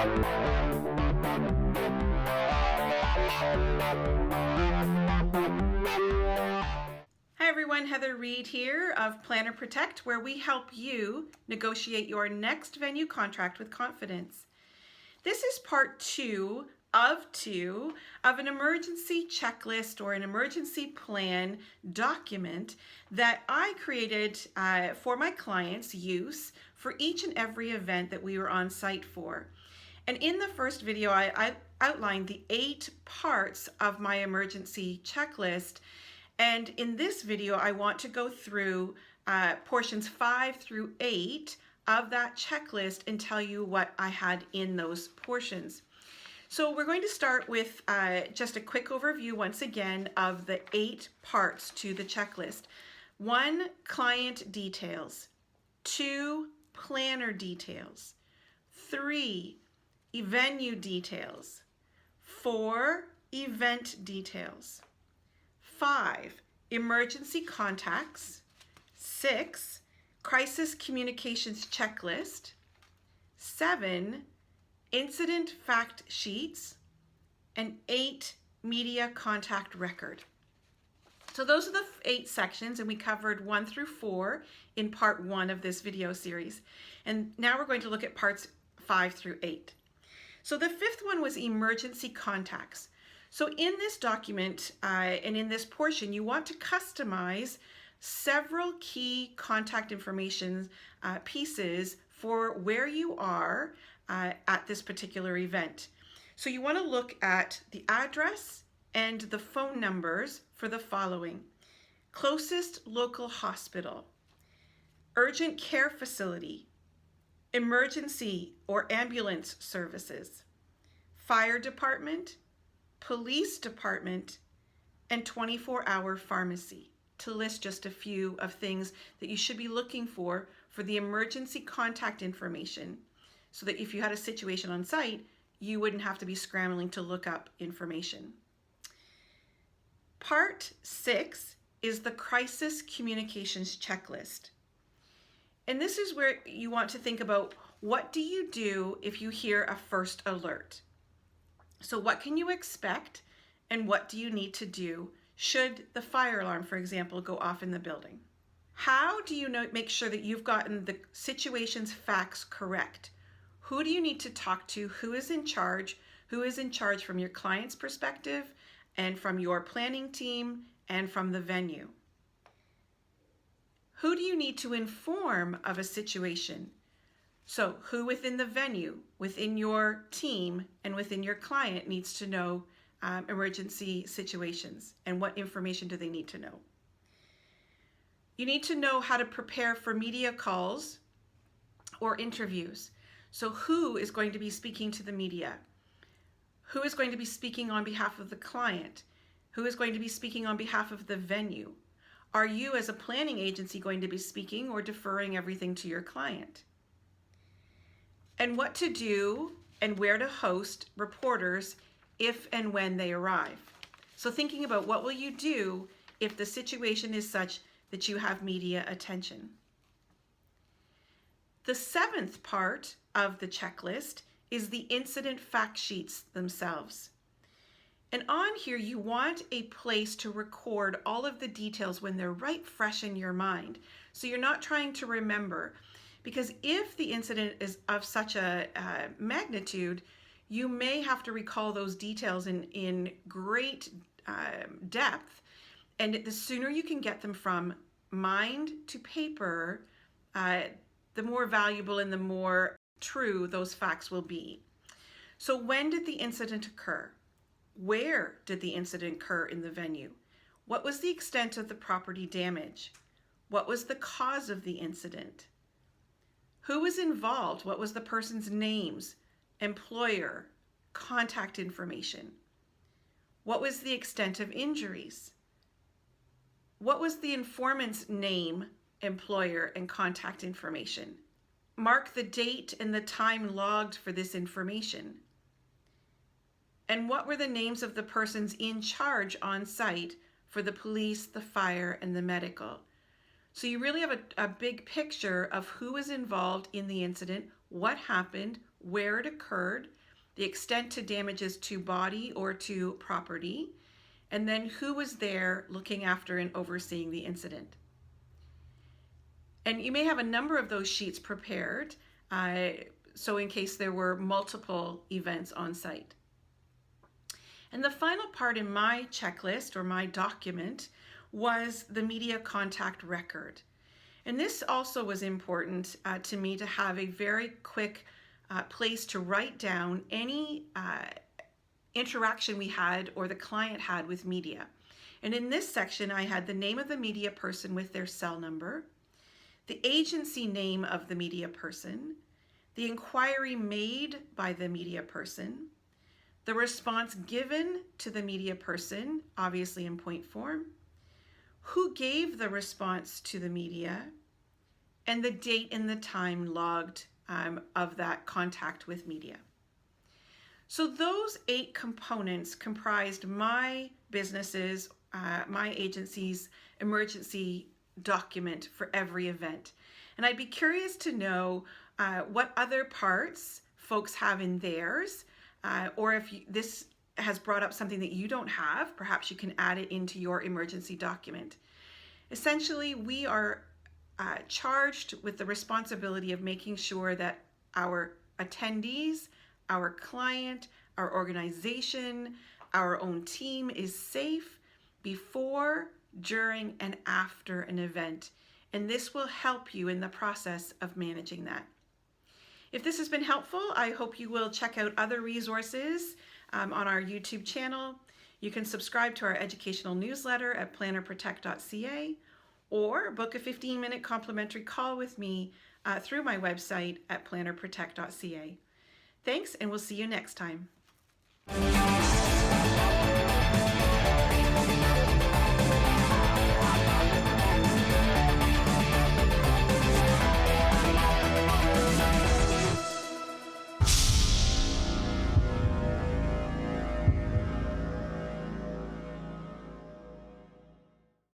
Hi everyone, Reid here of Planner Protect, where we help you negotiate your next venue contract with confidence. This is part two of an emergency checklist or an emergency plan document that I created for my clients' use for each and every event that we were on site for. And in the first video, I outlined the 8 parts of my emergency checklist. And in this video, I want to go through portions 5 through 8 of that checklist and tell you what I had in those portions. So we're going to start with just a quick overview once again of the 8 parts to the checklist. 1, client details. 2, planner details. 3, venue details. 4, event details. 5, emergency contacts. 6, crisis communications checklist. 7, incident fact sheets. And 8, media contact record. So those are the 8 sections, and we covered 1 through 4 in part 1 of this video series. And now we're going to look at parts 5 through 8. So the 5th one was emergency contacts. So in this document and in this portion, you want to customize several key contact information pieces for where you are at this particular event. So you want to look at the address and the phone numbers for the following: closest local hospital, urgent care facility, emergency or ambulance services, fire department, police department, and 24-hour pharmacy, to list just a few of things that you should be looking for the emergency contact information, so that if you had a situation on site, you wouldn't have to be scrambling to look up information. Part 6 is the crisis communications checklist. And this is where you want to think about, what do you do if you hear a first alert? So what can you expect, and what do you need to do should the fire alarm, for example, go off in the building? How do you make sure that you've gotten the situation's facts correct? Who do you need to talk to? Who is in charge? Who is in charge from your client's perspective, and from your planning team, and from the venue? Who do you need to inform of a situation? So who within the venue, within your team, and within your client needs to know emergency situations, and what information do they need to know? You need to know how to prepare for media calls or interviews. So who is going to be speaking to the media? Who is going to be speaking on behalf of the client? Who is going to be speaking on behalf of the venue? Are you as a planning agency going to be speaking, or deferring everything to your client? And what to do and where to host reporters if and when they arrive. So thinking about, what will you do if the situation is such that you have media attention? The 7th part of the checklist is the incident fact sheets themselves. And on here, you want a place to record all of the details when they're right fresh in your mind. So you're not trying to remember, because if the incident is of such a magnitude, you may have to recall those details in great depth. And the sooner you can get them from mind to paper, the more valuable and the more true those facts will be. So when did the incident occur? Where did the incident occur in the venue? What was the extent of the property damage? What was the cause of the incident? Who was involved? What was the person's names, employer, contact information? What was the extent of injuries? What was the informant's name, employer, and contact information? Mark the date and the time logged for this information. And what were the names of the persons in charge on site for the police, the fire, and the medical? So you really have a big picture of who was involved in the incident, what happened, where it occurred, the extent to damages to body or to property, and then who was there looking after and overseeing the incident. And you may have a number of those sheets prepared, so in case there were multiple events on site. And the final part in my checklist or my document was the media contact record. And this also was important to me to have a very quick place to write down any interaction we had or the client had with media. And in this section, I had the name of the media person with their cell number, the agency name of the media person, the inquiry made by the media person, the response given to the media person, obviously in point form, who gave the response to the media, and the date and the time logged of that contact with media. So those 8 components comprised my business's, my agency's emergency document for every event. And I'd be curious to know what other parts folks have in theirs, or if this has brought up something that you don't have, perhaps you can add it into your emergency document. Essentially, we are charged with the responsibility of making sure that our attendees, our client, our organization, our own team is safe before, during, and after an event. And this will help you in the process of managing that. If this has been helpful, I hope you will check out other resources on our YouTube channel. You can subscribe to our educational newsletter at plannerprotect.ca or book a 15-minute complimentary call with me through my website at plannerprotect.ca. Thanks, and we'll see you next time.